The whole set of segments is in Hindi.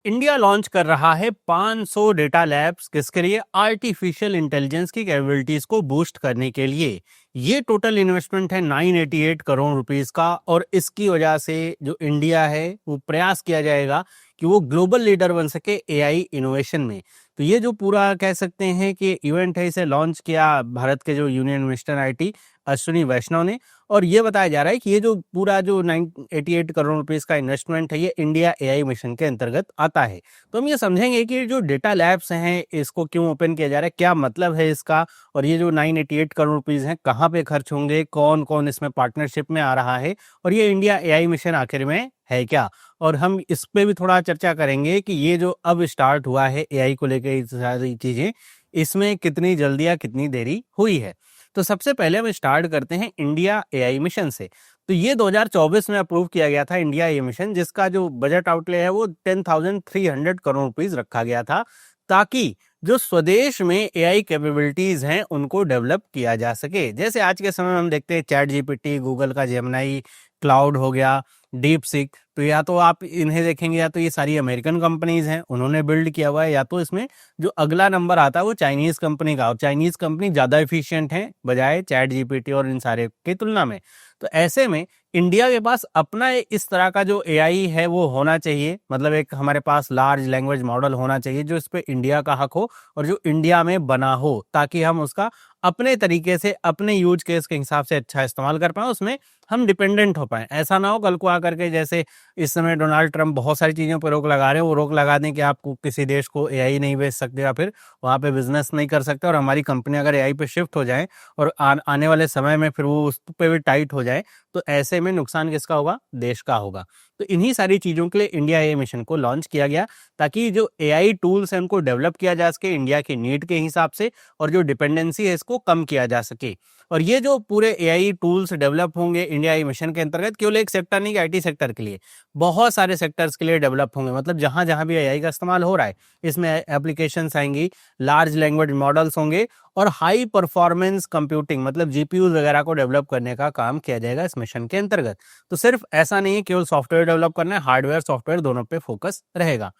इंडिया लॉन्च कर रहा है 500 डेटा लैब्स किसके लिए? आर्टिफिशियल इंटेलिजेंस की कैपेबिलिटीज को बूस्ट करने के लिए। ये टोटल इन्वेस्टमेंट है 988 करोड़ रुपीस का, और इसकी वजह से जो इंडिया है वो प्रयास किया जाएगा कि वो ग्लोबल लीडर बन सके एआई इनोवेशन में। तो ये जो पूरा कह सकते हैं कि इवेंट है, इसे लॉन्च किया भारत के जो यूनियन मिनिस्टर आईटी अश्विनी वैष्णव ने। और ये बताया जा रहा है कि ये जो पूरा जो 988 करोड़ रुपीस का इन्वेस्टमेंट है ये इंडिया एआई मिशन के अंतर्गत आता है। तो हम ये समझेंगे कि जो डेटा लैब्स हैं इसको क्यों ओपन किया जा रहा है, क्या मतलब है इसका, और ये जो 988 करोड़ रुपीस हैं कहाँ पे खर्च होंगे, कौन कौन इसमें पार्टनरशिप में आ रहा है, और ये इंडिया एआई मिशन आखिर में है क्या। और हम इस पे भी थोड़ा चर्चा करेंगे कि ये जो अब स्टार्ट हुआ है एआई को लेकर सारी चीजें, इसमें कितनी जल्दी या कितनी देरी हुई है। तो सबसे पहले हम स्टार्ट करते हैं इंडिया एआई मिशन से। तो ये 2024 में अप्रूव किया गया था इंडिया एआई मिशन, जिसका जो बजट आउटले है वो 10,300 करोड़ रुपीस रखा गया था, ताकि जो स्वदेश में एआई कैपेबिलिटीज हैं उनको डेवलप किया जा सके। जैसे आज के समय में हम देखते हैं चैट जीपीटी, गूगल का जेमिनी, क्लाउड हो गया, डीप सीक। तो या तो आप इन्हें देखेंगे या तो ये सारी अमेरिकन कंपनीज हैं, उन्होंने बिल्ड किया हुआ है, या तो इसमें जो अगला नंबर आता है वो चाइनीज कंपनी का, और चाइनीज कंपनी ज्यादा एफिशिएंट है बजाय चैट जीपीटी और इन सारे की तुलना में। तो ऐसे में इंडिया के पास अपना इस तरह का जो एआई है वो होना चाहिए, मतलब एक हमारे पास लार्ज लैंग्वेज मॉडल होना चाहिए जो इस पे इंडिया का हक हो और जो इंडिया में बना हो, ताकि हम उसका अपने तरीके से अपने यूज केस के हिसाब से अच्छा इस्तेमाल कर पाए, उसमें हम डिपेंडेंट हो पाए। ऐसा ना हो कल को आकर के, जैसे इस समय डोनाल्ड ट्रंप बहुत सारी चीजों पर रोक लगा रहे हैं, वो रोक लगा दें कि आप किसी देश को एआई नहीं बेच सकते या फिर वहां पे बिजनेस नहीं कर सकते, और हमारी कंपनी अगर एआई पे शिफ्ट हो जाए और आने वाले समय में फिर वो उस पे भी टाइट हो जाए, तो ऐसे में नुकसान किसका होगा? देश का होगा। तो इन्हीं सारी चीजों के लिए इंडिया एआई मिशन को लॉन्च किया गया, ताकि जो एआई टूल्स हैं उनको डेवलप किया जा सके इंडिया की नीड के हिसाब से, और जो डिपेंडेंसी है इसको कम किया जा सके। और ये जो पूरे एआई टूल्स डेवलप होंगे इंडिया एआई मिशन के अंतर्गत, केवल एक सेक्टर नहीं कि आईटी सेक्टर के लिए, बहुत सारे सेक्टर्स के लिए डेवलप होंगे। मतलब जहां जहां भी एआई का इस्तेमाल हो रहा है इसमें एप्लीकेशंस आएंगी, लार्ज लैंग्वेज मॉडल्स होंगे, और हाई परफॉर्मेंस कंप्यूटिंग मतलब जीपीयू वगैरह को डेवलप करने का काम किया जाएगा इस मिशन के अंतर्गत। तो सिर्फ ऐसा नहीं है केवल सॉफ्टवेयर डेवलप करना है, हार्डवेयर सॉफ्टवेयर दोनों पे फोकस रहेगा।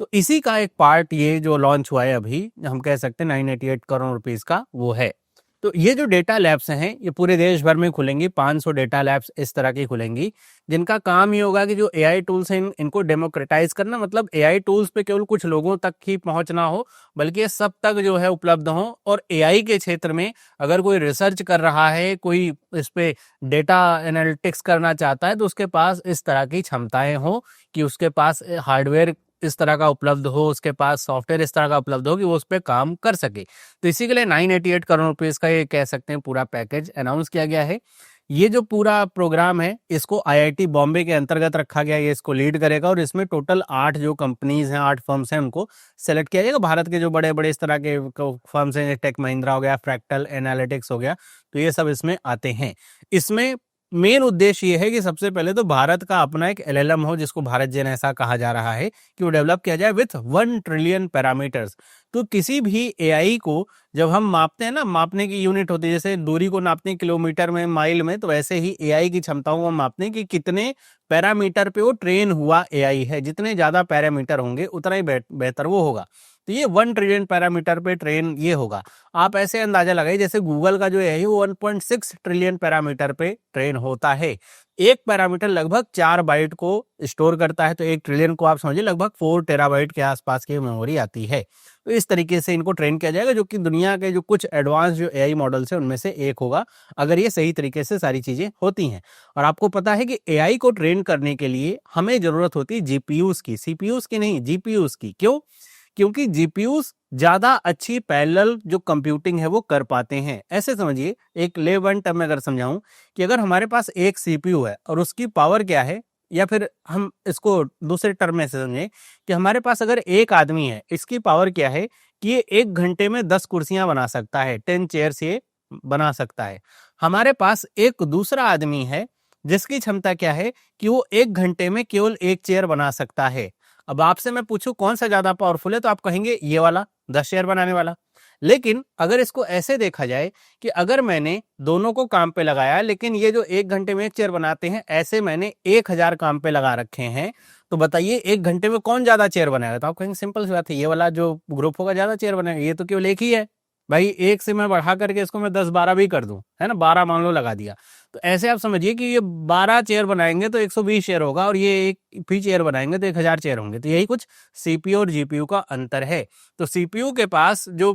तो इसी का एक पार्ट ये जो लॉन्च हुआ है अभी, हम कह सकते हैं 988 करोड़ रुपीस का वो है। तो ये जो डेटा लैब्स हैं ये पूरे देश भर में खुलेंगी, 500 डेटा लैब्स इस तरह की खुलेंगी, जिनका काम ये होगा कि जो एआई टूल्स हैं इनको डेमोक्रेटाइज करना। मतलब एआई टूल्स पे केवल कुछ लोगों तक ही पहुंचना हो, बल्कि ये सब तक जो है उपलब्ध हो। और एआई के क्षेत्र में अगर कोई रिसर्च कर रहा है, कोई इस पे डेटा एनालिटिक्स करना चाहता है, तो उसके पास इस तरह की क्षमताएं हो कि उसके पास हार्डवेयर इस तरह का उपलब्ध हो, उसके पास सॉफ्टवेयर इस तरह का उपलब्ध हो कि वो उस पर काम कर सके। तो इसी के लिए 988 करोड़ रुपीस का ये कह सकते हैं पूरा पैकेज अनाउंस किया गया है। ये जो पूरा प्रोग्राम है इसको आईआईटी बॉम्बे के अंतर्गत रखा गया, ये इसको लीड करेगा, और इसमें टोटल 8 जो कंपनीज हैं, 8 फर्म्स हैं, उनको सेलेक्ट किया जाएगा। भारत के जो बड़े बड़े इस तरह के फर्म्स हैं, टेक महिंद्रा हो गया, फ्रैक्टल एनालिटिक्स हो गया, तो ये सब इसमें आते हैं। इसमें मेन उद्देश्य ये है कि सबसे पहले तो भारत का अपना एक एलएलएम हो, जिसको भारत जेन ऐसा कहा जा रहा है, कि वो डेवलप किया जाए विथ 1 ट्रिलियन पैरामीटर्स। तो किसी भी एआई को जब हम मापते हैं ना, मापने की यूनिट होती है, जैसे दूरी को नापते हैं किलोमीटर में, माइल में, तो ऐसे ही एआई की क्षमताओं को मापते हैं कि कितने पैरामीटर पे वो ट्रेन हुआ एआई है। जितने ज्यादा पैरामीटर होंगे उतना ही बेहतर वो होगा। तो ये 1 ट्रिलियन पैरामीटर पे ट्रेन ये होगा। आप ऐसे अंदाजा लगाइए जैसे गूगल का जो है वो 1.6 ट्रिलियन पैरामीटर पे ट्रेन होता है। एक पैरामीटर लगभग 4 बाइट को स्टोर करता है, तो 1 ट्रिलियन को आप समझिए लगभग 4 टेराबाइट के आसपास की मेमोरी आती है। तो इस तरीके से इनको ट्रेन किया जाएगा, जो कि दुनिया के जो कुछ एडवांस जो एआई मॉडल्स हैं उनमें से एक होगा, अगर ये सही तरीके से सारी चीजें होती हैं। और आपको पता है कि एआई को ट्रेन करने के लिए हमें जरूरत होती है जीपीयूज की, सीपीयूज की नहीं, जीपीयूज की। क्यों? क्योंकि जीपीयूज ज्यादा अच्छी पैरेलल जो कंप्यूटिंग है वो कर पाते हैं। ऐसे समझिए, एक ले वन टर्म में अगर समझाऊं कि अगर हमारे पास एक सीपीयू है और उसकी पावर क्या है, या फिर हम इसको दूसरे टर्म में समझें कि हमारे पास अगर एक आदमी है, इसकी पावर क्या है कि ये 1 घंटे में 10 कुर्सियां बना सकता है, 10 चेयर्स ये बना सकता है। हमारे पास एक दूसरा आदमी है जिसकी क्षमता क्या है कि वो 1 घंटे में केवल एक चेयर बना सकता है। अब आपसे मैं पूछूं कौन सा ज्यादा पावरफुल है, तो आप कहेंगे ये वाला, 10 चेयर बनाने वाला। लेकिन अगर इसको ऐसे देखा जाए कि अगर मैंने दोनों को काम पे लगाया, लेकिन ये जो 1 घंटे में एक चेयर बनाते हैं, ऐसे मैंने 1000 काम पे लगा रखे हैं, तो बताइए 1 घंटे में कौन ज्यादा चेयर बनाएगा? तो आप कहेंगे सिंपल सी बात है, ये वाला जो ग्रुप होगा ज्यादा चेयर बनाएगा, ये तो केवल एक ही है भाई, एक से मैं बढ़ा करके इसको मैं 10-12 भी कर दूं, है ना, 12 मान लो लगा दिया, तो ऐसे आप समझिए कि ये 12 चेयर बनाएंगे तो 120 चेयर होगा, और ये एक भी चेयर बनाएंगे तो 1000 चेयर होंगे। तो यही कुछ सीपीयू और जीपीयू का अंतर है। तो सीपीयू के पास जो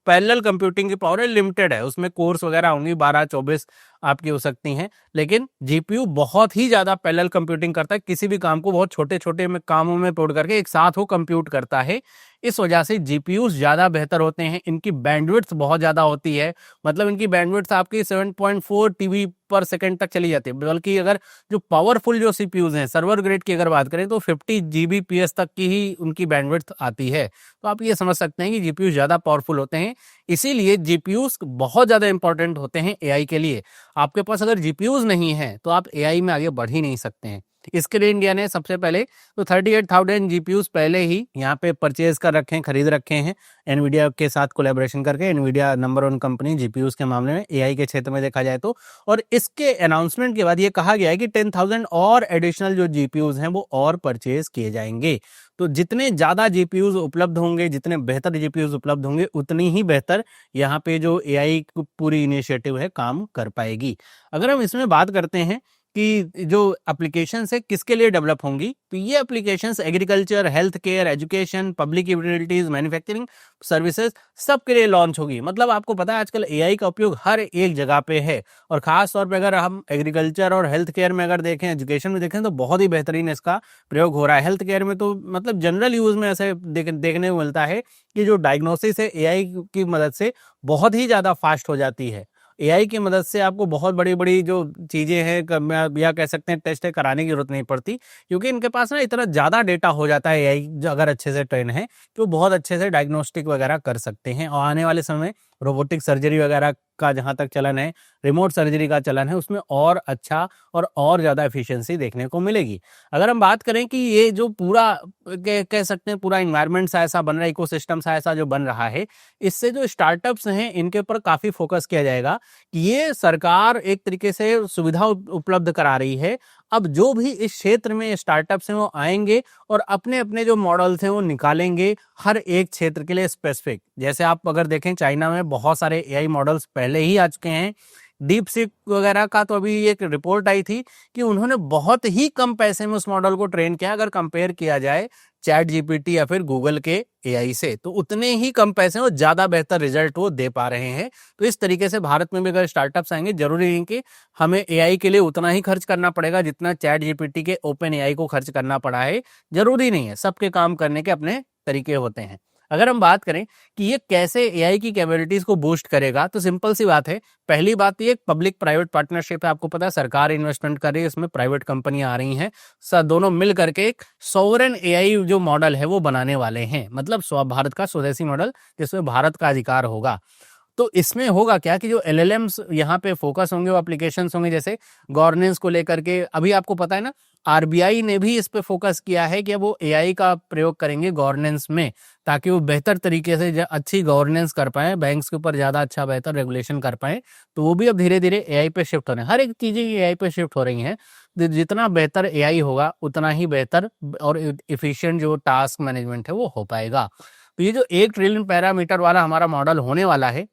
पैरेलल कंप्यूटिंग की पावर है लिमिटेड है, उसमें कोर्स वगैरह होंगी 12-24 आपकी हो सकती हैं, लेकिन जीपीयू बहुत ही ज्यादा पैरेलल कंप्यूटिंग करता है, किसी भी काम को बहुत छोटे छोटे में कामों में तोड़ करके एक साथ वो कंप्यूट करता है। इस वजह से जीपीयू ज्यादा बेहतर होते हैं, इनकी बैंडविड्थ बहुत ज्यादा होती है, मतलब इनकी बैंडविड्थ आपकी 7.4 टीबी पर सेकंड तक चली जाती है, बल्कि अगर जो पावरफुल जो सीपीयूज हैं सर्वर ग्रेड की अगर बात करें तो 50 जीबीपीएस तक की ही उनकी बैंडविड्थ आती है। तो आप ये समझ सकते हैं कि जीपीयू ज्यादा पावरफुल होते हैं, इसीलिए जीपीयूज बहुत ज्यादा इंपॉर्टेंट होते हैं एआई के लिए। आपके पास अगर जीपीयूज नहीं है तो आप एआई में आगे बढ़ ही नहीं सकते हैं। इसके लिए इंडिया ने सबसे पहले तो 38,000 जीपीयूज पहले ही यहाँ पे परचेज कर रखे हैं, खरीद रखे हैं एनवीडिया के साथ कोलैबोरेशन करके। एनवीडिया नंबर 1 कंपनी जीपीयूज के मामले में एआई के क्षेत्र में देखा जाए तो। और इसके अनाउंसमेंट के बाद ये कहा गया है कि 10,000 और एडिशनल जो जीपीयूज हैं वो और परचेज किए जाएंगे। तो जितने ज्यादा जीपीयूज उपलब्ध होंगे, जितने बेहतर जीपीयूज उपलब्ध होंगे, उतनी ही बेहतर यहाँ पे जो एआई पूरी इनिशिएटिव है काम कर पाएगी। अगर हम इसमें बात करते हैं कि जो एप्लीकेशंस है किसके लिए डेवलप होंगी, तो ये applications agriculture, health care, education, public utilities, manufacturing services सबके लिए लॉन्च होगी। मतलब आपको पता है आजकल एआई का उपयोग हर एक जगह पे है, और खास तौर पे अगर हम एग्रीकल्चर और हेल्थ केयर में अगर देखें, एजुकेशन में देखें तो बहुत ही बेहतरीन इसका प्रयोग हो रहा है। हेल्थ केयर में तो मतलब जनरल यूज में ऐसे देखने को मिलता है कि जो डायग्नोसिस है एआई की मदद से बहुत ही ज्यादा फास्ट हो जाती है। एआई की मदद से आपको बहुत बड़ी बड़ी जो चीजें हैं या कह सकते हैं टेस्ट कराने की जरूरत नहीं पड़ती, क्योंकि इनके पास ना इतना ज्यादा डेटा हो जाता है एआई अगर अच्छे से ट्रेन है तो बहुत अच्छे से डायग्नोस्टिक वगैरह कर सकते हैं। और आने वाले समय रोबोटिक सर्जरी वगैरह का जहां तक चलन है, रिमोट सर्जरी का चलन है, उसमें और अच्छा और ज्यादा एफिशिएंसी देखने को मिलेगी। अगर हम बात करें कि ये जो पूरा कह सकते हैं पूरा इन्वायरमेंट सा ऐसा बन रहा है, इकोसिस्टम सा ऐसा जो बन रहा है, इससे जो स्टार्टअप्स हैं इनके ऊपर काफी फोकस किया जाएगा कि ये सरकार एक तरीके से सुविधा उपलब्ध करा रही है। अब जो भी इस क्षेत्र में स्टार्टअप्स हैं वो आएंगे और अपने अपने जो मॉडल्स हैं वो निकालेंगे हर एक क्षेत्र के लिए स्पेसिफिक। जैसे आप अगर देखें चाइना में बहुत सारे एआई मॉडल्स पहले ही आ चुके हैं। डीप सीक वगैरह का तो अभी एक रिपोर्ट आई थी कि उन्होंने बहुत ही कम पैसे में उस मॉडल को ट्रेन किया, अगर कंपेयर किया जाए चैट जीपीटी या फिर गूगल के एआई से, तो उतने ही कम पैसे में ज्यादा बेहतर रिजल्ट वो दे पा रहे हैं। तो इस तरीके से भारत में भी अगर स्टार्टअप्स आएंगे, जरूरी नहीं कि हमें एआई के लिए उतना ही खर्च करना पड़ेगा जितना चैट जीपीटी के ओपन एआई को खर्च करना पड़ा है, जरूरी नहीं है, सबके काम करने के अपने तरीके होते हैं। अगर हम बात करें कि ये कैसे एआई की कैपेबिलिटीज को बूस्ट करेगा, तो सिंपल सी बात है। पहली बात ये पब्लिक प्राइवेट पार्टनरशिप है, आपको पता है सरकार इन्वेस्टमेंट कर रही है, इसमें प्राइवेट कंपनियां आ रही हैं, दोनों मिल करके एक सॉवरेन एआई जो मॉडल है वो बनाने वाले हैं, मतलब भारत का स्वदेशी मॉडल जिसमें भारत का अधिकार होगा। तो इसमें होगा क्या कि जो एलएलएम्स यहाँ पे फोकस होंगे वो एप्लीकेशंस होंगे, जैसे गवर्नेंस को लेकर के। अभी आपको पता है ना आरबीआई ने भी इस पे फोकस किया है कि वो एआई का प्रयोग करेंगे गवर्नेंस में, ताकि वो बेहतर तरीके से अच्छी गवर्नेंस कर पाए, बैंक्स के ऊपर ज्यादा अच्छा बेहतर रेगुलेशन कर पाए। तो वो भी अब धीरे धीरे एआई पे शिफ्ट हो रहे हैं, हर एक चीजें एआई पे शिफ्ट हो रही हैं। जितना बेहतर एआई होगा उतना ही बेहतर और इफिशियंट जो टास्क मैनेजमेंट है वो हो पाएगा। तो ये जो 1 ट्रिलियन पैरामीटर वाला हमारा मॉडल होने वाला है,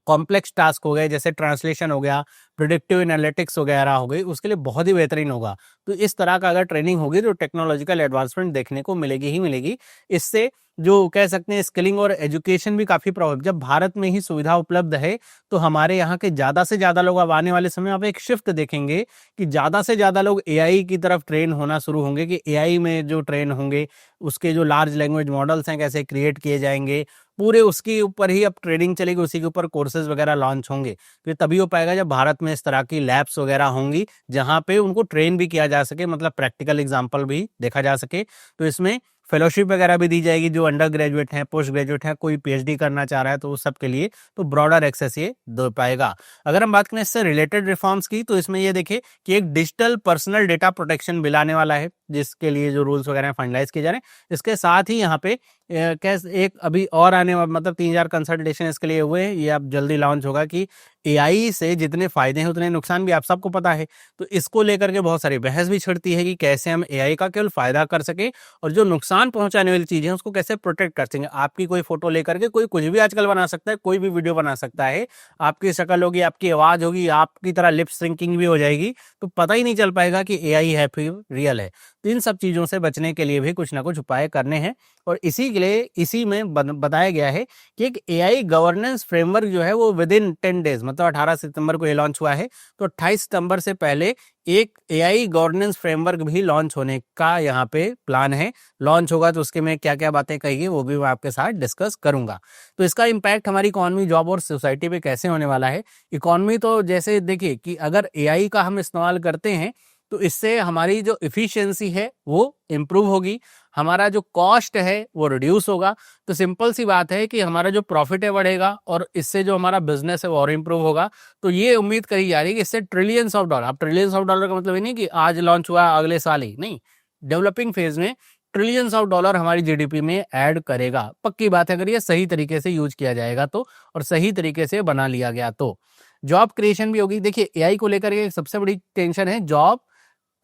कॉम्प्लेक्स टास्क हो गए जैसे ट्रांसलेशन हो गया, प्रिडिक्टिव एनालिटिक्स वगैरह हो गई, उसके लिए बहुत ही बेहतरीन होगा। तो इस तरह का अगर ट्रेनिंग होगी तो टेक्नोलॉजिकल एडवांसमेंट देखने को मिलेगी ही मिलेगी। इससे जो कह सकते हैं स्किलिंग और एजुकेशन भी काफी प्रभावित, जब भारत में ही सुविधा उपलब्ध है तो हमारे यहाँ के ज्यादा से ज्यादा लोग अब आने वाले समय आप एक शिफ्ट देखेंगे कि ज्यादा से ज्यादा लोग एआई की तरफ ट्रेन होना शुरू होंगे, कि एआई में जो ट्रेन होंगे उसके जो लार्ज लैंग्वेज मॉडल्स हैं कैसे क्रिएट किए जाएंगे, पूरे उसके ऊपर ही अब ट्रेनिंग चलेगी, उसी के ऊपर कोर्सेज वगैरह लॉन्च होंगे। तो तभी हो पाएगा जब भारत में इस तरह की लैब्स वगैरह होंगी जहां पे उनको ट्रेन भी किया जा सके, मतलब प्रैक्टिकल एग्जांपल भी देखा जा सके। तो इसमें फेलोशिप वगैरह भी दी जाएगी, जो अंडर ग्रेजुएट हैं, पोस्ट ग्रेजुएट हैं, कोई पीएचडी करना चाह रहा है तो उस सब के लिए तो ब्रॉडर एक्सेस ये दे पाएगा। अगर हम बात करें इससे रिलेटेड रिफॉर्म्स की, तो इसमें ये देखिए कि एक digital personal data protection bill आने वाला है, जिसके लिए जो रूल्स वगैरह फाइनलाइज किए जा रहे हैं। इसके साथ ही यहाँ पे कैसे एक अभी और आने वाला मतलब 3-4 कंसल्टेशन इसके लिए हुए हैं, ये अब जल्दी लॉन्च होगा कि एआई से जितने फायदे हैं उतने नुकसान भी आप सबको पता है। तो इसको लेकर के बहुत सारी बहस भी छिड़ती है कि कैसे हम एआई का केवल फायदा कर सके और जो नुकसान पहुंचाने वाली चीजें हैं उसको कैसे प्रोटेक्ट कर सकें। आपकी कोई फोटो लेकर के कोई कुछ भी आजकल बना सकता है, कोई भी वीडियो बना सकता है, आपकी शक्ल होगी, आपकी आवाज होगी, आपकी तरह लिप सिंकिंग भी हो जाएगी, तो पता ही नहीं चल पाएगा कि एआई है फिर रियल है। तो इन सब चीजों से बचने के लिए भी कुछ ना कुछ उपाय करने हैं और इसी के लिए इसी में बताया गया है कि एक एआई गवर्नेंस फ्रेमवर्क जो है वो विद इन 10 डेज मतलब 18 सितंबर को ये लॉन्च हुआ है, तो 28 सितंबर से पहले एक एआई गवर्नेंस फ्रेमवर्क भी लॉन्च होने का यहाँ पे प्लान है। लॉन्च होगा तो उसके में क्या क्या बातें कही वो भी मैं आपके साथ डिस्कस करूंगा। तो इसका इम्पैक्ट हमारी इकोनॉमी, जॉब और सोसाइटी पे कैसे होने वाला है। इकोनॉमी तो जैसे देखिए कि अगर एआई का हम इस्तेमाल करते हैं तो इससे हमारी जो इफिशियंसी है वो इम्प्रूव होगी, हमारा जो कॉस्ट है वो रिड्यूस होगा। तो सिंपल सी बात है कि हमारा जो प्रॉफिट है बढ़ेगा और इससे जो हमारा बिजनेस है वो और इम्प्रूव होगा। तो ये उम्मीद करी जा रही है कि इससे ट्रिलियंस ऑफ डॉलर, अब ट्रिलियंस ऑफ डॉलर का मतलब ये नहीं कि आज लॉन्च हुआ अगले साल ही, नहीं, डेवलपिंग फेज में ट्रिलियंस ऑफ डॉलर हमारी जीडीपी में ऐड करेगा। पक्की बात है अगर ये सही तरीके से यूज किया जाएगा तो, और सही तरीके से बना लिया गया तो। जॉब क्रिएशन भी होगी। देखिए एआई को लेकर के सबसे बड़ी टेंशन है जॉब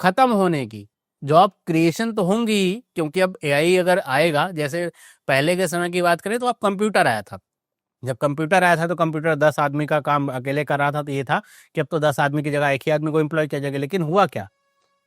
खत्म होने की। जॉब क्रिएशन तो होंगी ही, क्योंकि अब एआई अगर आएगा, जैसे पहले के समय की बात करें तो अब कंप्यूटर आया था। जब कंप्यूटर आया था तो कंप्यूटर 10 आदमी का काम अकेले कर रहा था, तो ये था कि अब तो 10 आदमी की जगह एक ही आदमी को एम्प्लॉय किया जाएगा। लेकिन हुआ क्या,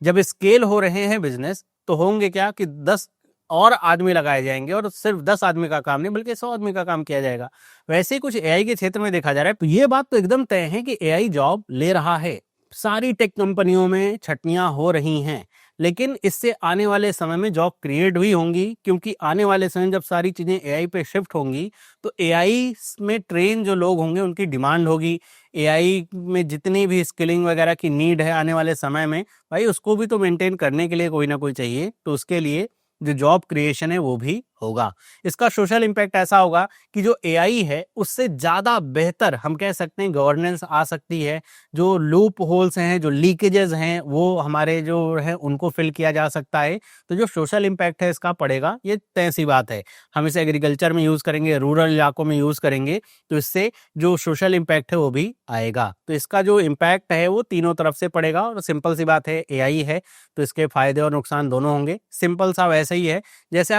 जब स्केल हो रहे हैं बिजनेस तो होंगे क्या कि 10 और आदमी लगाए जाएंगे और सिर्फ 10 आदमी का काम नहीं बल्कि 100 आदमी का काम किया जाएगा। वैसे ही कुछ एआई के क्षेत्र में देखा जा रहा है। तो ये बात तो एकदम तय है कि एआई जॉब ले रहा है। सारी टेक कंपनियों में छटनियां हो रही हैं, लेकिन इससे आने वाले समय में जॉब क्रिएट भी होंगी, क्योंकि आने वाले समय जब सारी चीजें एआई पे शिफ्ट होंगी तो एआई में ट्रेन जो लोग होंगे उनकी डिमांड होगी। एआई में जितनी भी स्किलिंग वगैरह की नीड है आने वाले समय में, भाई उसको भी तो मेंटेन करने के लिए कोई ना कोई चाहिए। तो उसके लिए जो जॉब क्रिएशन है वो भी होगा। इसका सोशल इंपैक्ट ऐसा होगा कि जो एआई है उससे ज्यादा बेहतर हम कह सकते हैं गवर्नेंस आ सकती है। जो लूप होल्स हैं, जो लीकेजेस हैं, वो हमारे जो है उनको फिल किया जा सकता है। तो जो सोशल इंपैक्ट है इसका पड़ेगा, ये तय सी बात है। हम इसे एग्रीकल्चर में यूज करेंगे, रूरल इलाकों में यूज करेंगे, तो इससे जो सोशल इंपैक्ट है वो भी आएगा। तो इसका जो इंपैक्ट है वो तीनों तरफ से पड़ेगा और सिंपल सी बात है एआई है तो इसके फायदे और नुकसान दोनों होंगे। सिंपल सा वैसे ही है जैसे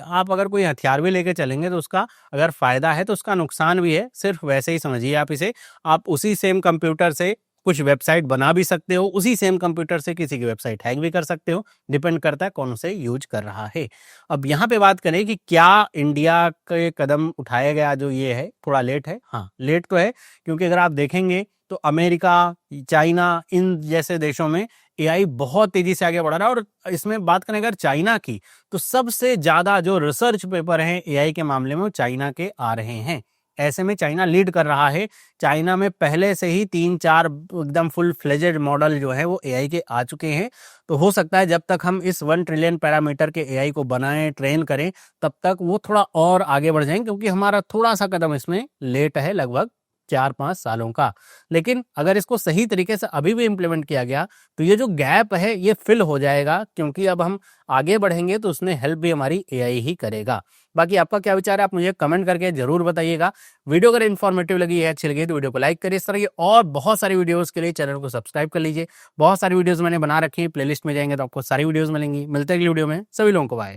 आप अगर कोई हथियार भी लेके चलेंगे तो उसका अगर फायदा है तो उसका नुकसान भी है, सिर्फ वैसे ही समझिए आप इसे। आप उसी सेम कंप्यूटर से कुछ वेबसाइट बना भी सकते हो, उसी सेम कंप्यूटर से किसी की वेबसाइट हैक भी कर सकते हो, डिपेंड करता है कौन से यूज कर रहा है। अब यहाँ पे बात करें कि क्या इंडिया के कदम उठाया गया, जो ये है थोड़ा लेट है। हाँ लेट तो है, क्योंकि अगर आप देखेंगे तो अमेरिका, चाइना, इन जैसे देशों में एआई बहुत तेजी से आगे बढ़ रहा है। और इसमें बात करें अगर चाइना की, तो सबसे ज्यादा जो रिसर्च पेपर हैं एआई के मामले में वो चाइना के आ रहे हैं। ऐसे में चाइना लीड कर रहा है। चाइना में पहले से ही 3-4 एकदम फुल फ्लेजेड मॉडल जो है वो एआई के आ चुके हैं। तो हो सकता है जब तक हम इस 1 ट्रिलियन पैरामीटर के एआई को बनाएं, ट्रेन करें, तब तक वो थोड़ा और आगे बढ़ जाएंगे, क्योंकि हमारा थोड़ा सा कदम इसमें लेट है, लगभग 4-5 सालों का। लेकिन अगर इसको सही तरीके से अभी भी इम्प्लीमेंट किया गया तो ये जो गैप है ये फिल हो जाएगा, क्योंकि अब हम आगे बढ़ेंगे तो उसने हेल्प भी हमारी एआई ही करेगा। बाकी आपका क्या विचार है आप मुझे कमेंट करके जरूर बताइएगा। वीडियो अगर इन्फॉर्मेटिव लगी है, अच्छी लगी तो वीडियो को लाइक करिए। इस तरह की और बहुत सारी वीडियोस के लिए चैनल को सब्सक्राइब कर लीजिए। बहुत सारी वीडियोस मैंने बना रखी है, प्लेलिस्ट में जाएंगे तो आपको सारी वीडियोस मिलेंगी। मिलते हैं अगली वीडियो में, सभी लोगों को बाय।